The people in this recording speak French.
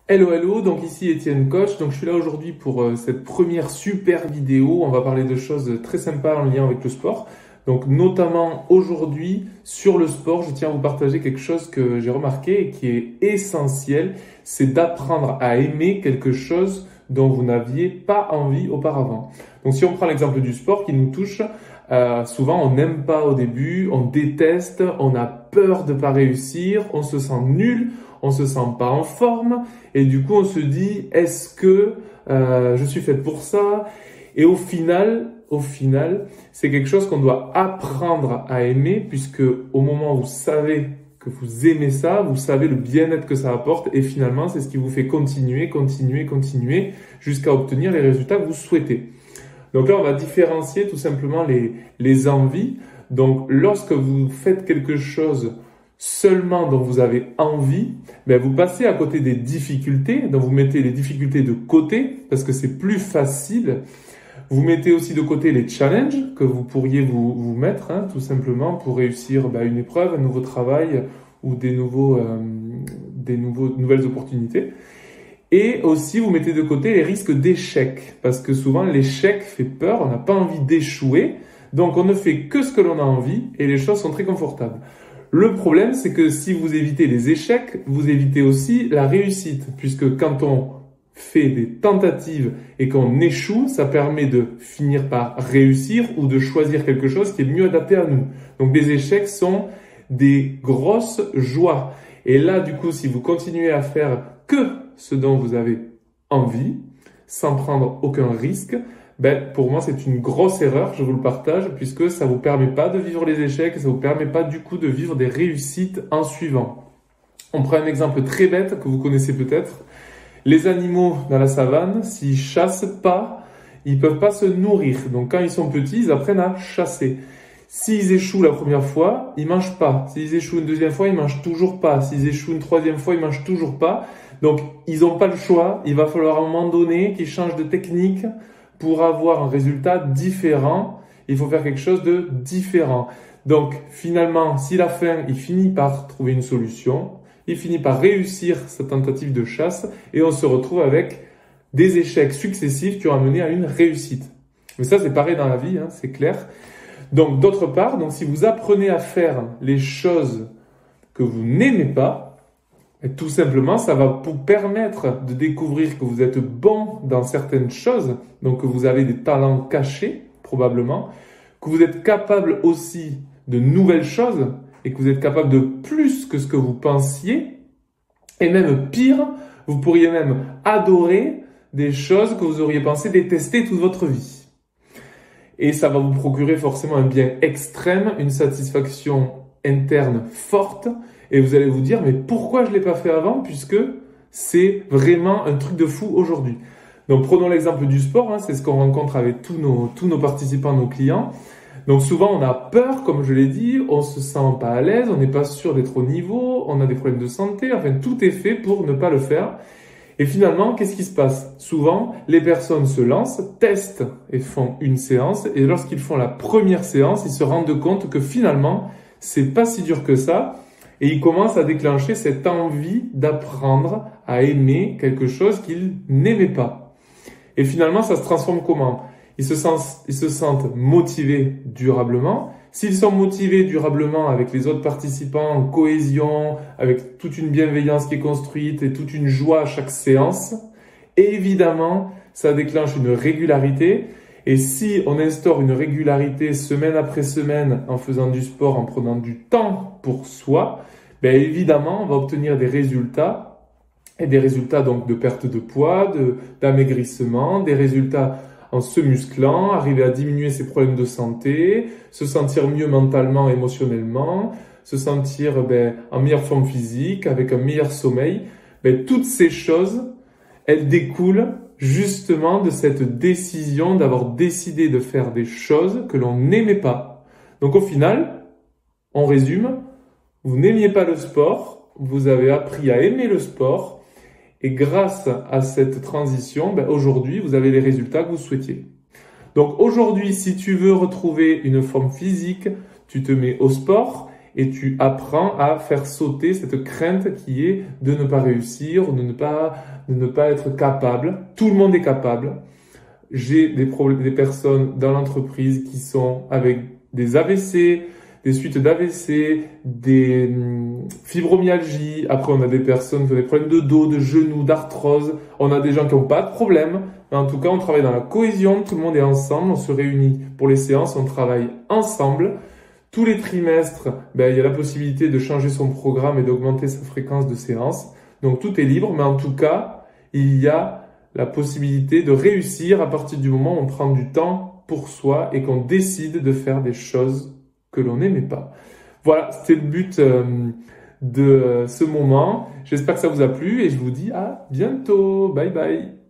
Hello, hello, donc ici Étienne Coach, donc je suis là aujourd'hui pour cette première super vidéo. On va parler de choses très sympas en lien avec le sport. Donc notamment aujourd'hui sur le sport, je tiens à vous partager quelque chose que j'ai remarqué et qui est essentiel, c'est d'apprendre à aimer quelque chose dont vous n'aviez pas envie auparavant. Donc si on prend l'exemple du sport qui nous touche, souvent on n'aime pas au début, on déteste, on a peur de ne pas réussir, on se sent nul, on se sent pas en forme et du coup on se dit est-ce que je suis faite pour ça? Et au final, c'est quelque chose qu'on doit apprendre à aimer puisque au moment où vous savez que vous aimez ça, vous savez le bien-être que ça apporte et finalement c'est ce qui vous fait continuer jusqu'à obtenir les résultats que vous souhaitez. Donc là on va différencier tout simplement les envies. Donc lorsque vous faites quelque chose seulement dont vous avez envie, ben vous passez à côté des difficultés, donc vous mettez les difficultés de côté parce que c'est plus facile. Vous mettez aussi de côté les challenges que vous pourriez vous mettre, tout simplement pour réussir une épreuve, un nouveau travail ou des nouvelles opportunités. Et aussi vous mettez de côté les risques d'échec parce que souvent l'échec fait peur, on n'a pas envie d'échouer, donc on ne fait que ce que l'on a envie et les choses sont très confortables. Le problème, c'est que si vous évitez les échecs, vous évitez aussi la réussite, puisque quand on fait des tentatives et qu'on échoue, ça permet de finir par réussir ou de choisir quelque chose qui est mieux adapté à nous. Donc les échecs sont des grosses joies. Et là, du coup, si vous continuez à faire que ce dont vous avez envie, sans prendre aucun risque, pour moi, c'est une grosse erreur, je vous le partage, puisque ça vous permet pas de vivre les échecs, ça vous permet pas du coup de vivre des réussites en suivant. On prend un exemple très bête que vous connaissez peut-être. Les animaux dans la savane, s'ils chassent pas, ils peuvent pas se nourrir. Donc quand ils sont petits, ils apprennent à chasser. S'ils échouent la première fois, ils mangent pas. S'ils échouent une deuxième fois, ils mangent toujours pas. S'ils échouent une troisième fois, ils mangent toujours pas. Donc ils n'ont pas le choix. Il va falloir à un moment donné qu'ils changent de technique. Pour avoir un résultat différent, il faut faire quelque chose de différent. Donc finalement, si la fin, il finit par trouver une solution, il finit par réussir sa tentative de chasse et on se retrouve avec des échecs successifs qui ont amené à une réussite. Mais ça, c'est pareil dans la vie, c'est clair. Donc d'autre part, si vous apprenez à faire les choses que vous n'aimez pas, et tout simplement, ça va vous permettre de découvrir que vous êtes bon dans certaines choses, donc que vous avez des talents cachés, probablement, que vous êtes capable aussi de nouvelles choses et que vous êtes capable de plus que ce que vous pensiez. Et même pire, vous pourriez même adorer des choses que vous auriez pensé détester toute votre vie. Et ça va vous procurer forcément un bien extrême, une satisfaction interne forte. Et vous allez vous dire, mais pourquoi je ne l'ai pas fait avant puisque c'est vraiment un truc de fou aujourd'hui. Donc prenons l'exemple du sport, c'est ce qu'on rencontre avec tous nos participants, nos clients. Donc souvent on a peur, comme je l'ai dit, on se sent pas à l'aise, on n'est pas sûr d'être au niveau, on a des problèmes de santé, enfin tout est fait pour ne pas le faire. Et finalement, qu'est-ce qui se passe? Souvent, les personnes se lancent, testent et font une séance. Et lorsqu'ils font la première séance, ils se rendent compte que finalement, c'est pas si dur que ça. Et ils commencent à déclencher cette envie d'apprendre à aimer quelque chose qu'ils n'aimaient pas. Et finalement, ça se transforme comment? Ils se sentent motivés durablement. S'ils sont motivés durablement avec les autres participants en cohésion, avec toute une bienveillance qui est construite et toute une joie à chaque séance, évidemment, ça déclenche une régularité. Et si on instaure une régularité semaine après semaine en faisant du sport, en prenant du temps pour soi, évidemment, on va obtenir des résultats, et des résultats donc de perte de poids, d'amaigrissement, des résultats en se musclant, arriver à diminuer ses problèmes de santé, se sentir mieux mentalement, émotionnellement, se sentir en meilleure forme physique, avec un meilleur sommeil. Toutes ces choses, elles découlent justement de cette décision d'avoir décidé de faire des choses que l'on n'aimait pas. Donc au final, on résume, vous n'aimiez pas le sport, vous avez appris à aimer le sport et grâce à cette transition, aujourd'hui, vous avez les résultats que vous souhaitiez. Donc aujourd'hui, si tu veux retrouver une forme physique, tu te mets au sport et tu apprends à faire sauter cette crainte qui est de ne pas réussir, de ne pas être capable. Tout le monde est capable. J'ai des personnes dans l'entreprise qui sont avec des AVC, des suites d'AVC, des fibromyalgies. Après, on a des personnes qui ont des problèmes de dos, de genoux, d'arthrose. On a des gens qui n'ont pas de problème. Mais en tout cas, on travaille dans la cohésion. Tout le monde est ensemble. On se réunit pour les séances. On travaille ensemble. Tous les trimestres, il y a la possibilité de changer son programme et d'augmenter sa fréquence de séance. Donc, tout est libre. Mais en tout cas, il y a la possibilité de réussir à partir du moment où on prend du temps pour soi et qu'on décide de faire des choses que l'on n'aimait pas. Voilà, c'était le but de ce moment. J'espère que ça vous a plu et je vous dis à bientôt. Bye bye.